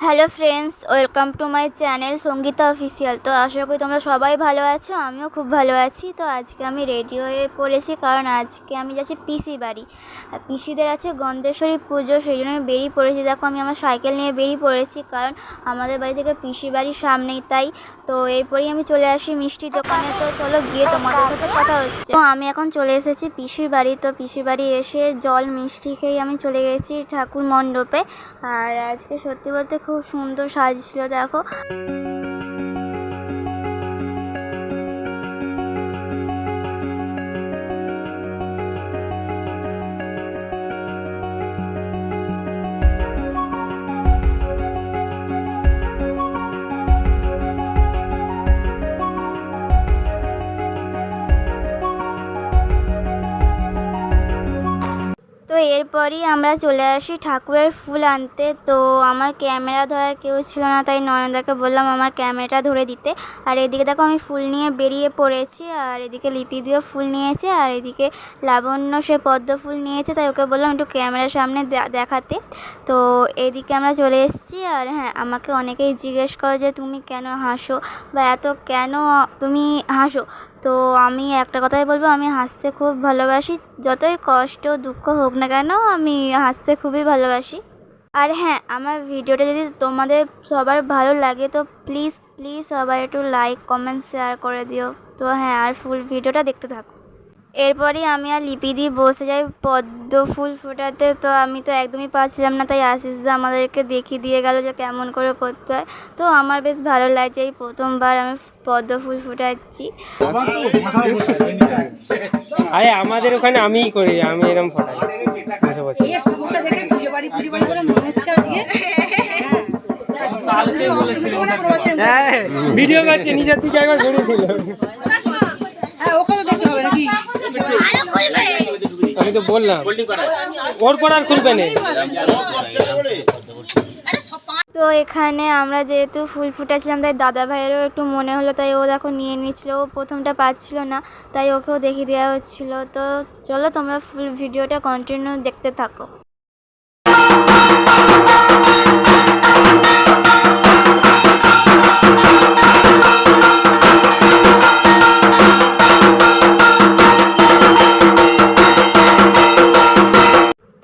Hello friends, welcome to my channel Sangeeta official. তো আশা করি তোমরা সবাই ভালো আছো, আমিও খুব ভালো আছি। তো আজকে আমি রেডি হয়ে পড়েছি, কারণ আজকে আমি যাচ্ছি পিসি বাড়ি। পিসিদের আছে গন্ধেশ্বরী পুজো, সেই জন্য আমি বেরিয়ে পড়েছি। দেখো, আমি আমার সাইকেল নিয়ে বেরিয়ে পড়েছি, কারণ আমাদের বাড়ি থেকে পিসি বাড়ির সামনেই, তাই। তো এরপরেই আমি চলে আসি মিষ্টি দোকানে। তো চলো গিয়ে তোমাদের সাথে কথা হচ্ছে। তো আমি এখন চলে এসেছি পিসির বাড়ি। তো পিসির বাড়ি এসে জল মিষ্টি খেয়ে আমি চলে গেছি ঠাকুর মণ্ডপে। আর আজকে সত্যি বলতে খুব সুন্দর সাজছিল, দেখো। তো এরপরই আমরা চলে আসি ঠাকুরের ফুল আনতে। তো আমার ক্যামেরা ধরার কেউ ছিল না, তাই নয়নদাকে বললাম আমার ক্যামেরাটা ধরে দিতে। আর এদিকে দেখো আমি ফুল নিয়ে বেরিয়ে পড়েছি, আর এদিকে লিপিদিও ফুল নিয়েছে, আর এদিকে লাবণ্য সে পদ্ম ফুল নিয়েছে, তাই ওকে বললাম একটু ক্যামেরার সামনে দেখাতে। তো এদিকে আমরা চলে এসেছি। আর হ্যাঁ, আমাকে অনেকেই জিজ্ঞেস করে যে তুমি কেন হাসো, বা এত কেন তুমি হাসো। তো আমি একটা কথাই বলবো, আমি হাসতে খুব ভালোবাসি। যতই কষ্ট দুঃখ হোক না কেন, আমি হাসতে খুবই ভালোবাসি। আর হ্যাঁ, আমার ভিডিওটা যদি তোমাদের সবার ভালো লাগে, তো প্লিজ প্লিজ সবাই একটু লাইক কমেন্ট শেয়ার করে দিও। তো হ্যাঁ, আর ফুল ভিডিওটা দেখতে থাকো। এরপরই আমি আর লিপিদি বসে যাই পদ্ম ফুল ফোটাতে। তো আমি তো একদমই পারছিলাম না, তাই আশিসদা আমাদেরকে দেখিয়ে দিয়ে গেল যে কেমন করে করতে হয়। তো আমার বেশ ভালো লাগছে, এই প্রথমবার আমি পদ্ম ফুল ফোটাচ্ছি। আরে আমাদের ওখানে আমিই করি, আমি এরকম ফোটাই। ভিডিও করছে, নিজের দিকে একবার ঘুরে দিল। আমি তো বললাম ওর পর আর খুলবে না। তো এখানে আমরা যেহেতু ফুল ফুটাচ্ছিলাম, তাই দাদা ভাইয়েরও একটু মনে হলো, তাই ও দেখো নিয়ে নিচ্ছিল। ও প্রথমটা পাচ্ছিল না, তাই ওকেও দেখিয়ে দেওয়া হচ্ছিল। তো চলো তোমরা ফুল ভিডিওটা কন্টিনিউ দেখতে থাকো।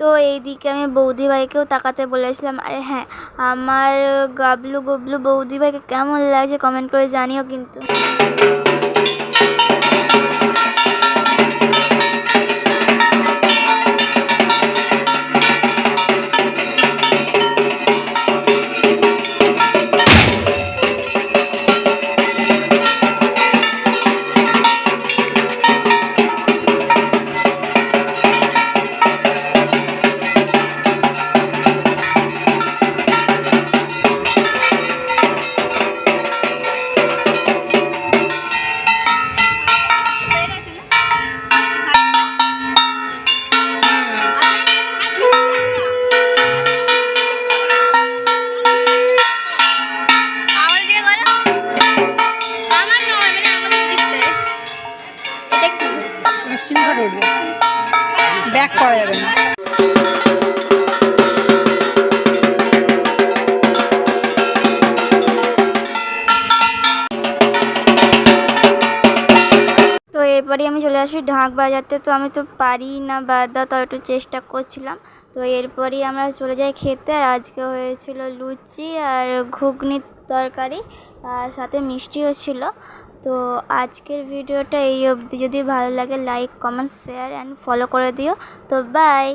তো এইদিকে আমি বৌদি ভাইকেও তাকাতে বলেছিলাম। আর হ্যাঁ, আমার গাবলু গবলু বৌদি ভাইকে কেমন লাগছে কমেন্ট করে জানিও কিন্তু। ব্যাক করা যাবে না। তো এরপরে আমি চলে আসি ঢাক বাজাতে। তো আমি তো পারি না বাজা, তো একটু চেষ্টা করছিলাম। তো এরপরই আমরা চলে যাই খেতে। আর আজকে হয়েছিল লুচি আর ঘুগনির তরকারি, আর সাথে মিষ্টিও ছিল। তো আজকের ভিডিওটা এই অবধি। যদি ভালো লাগে like comment share and follow করে দিও। তো বাই।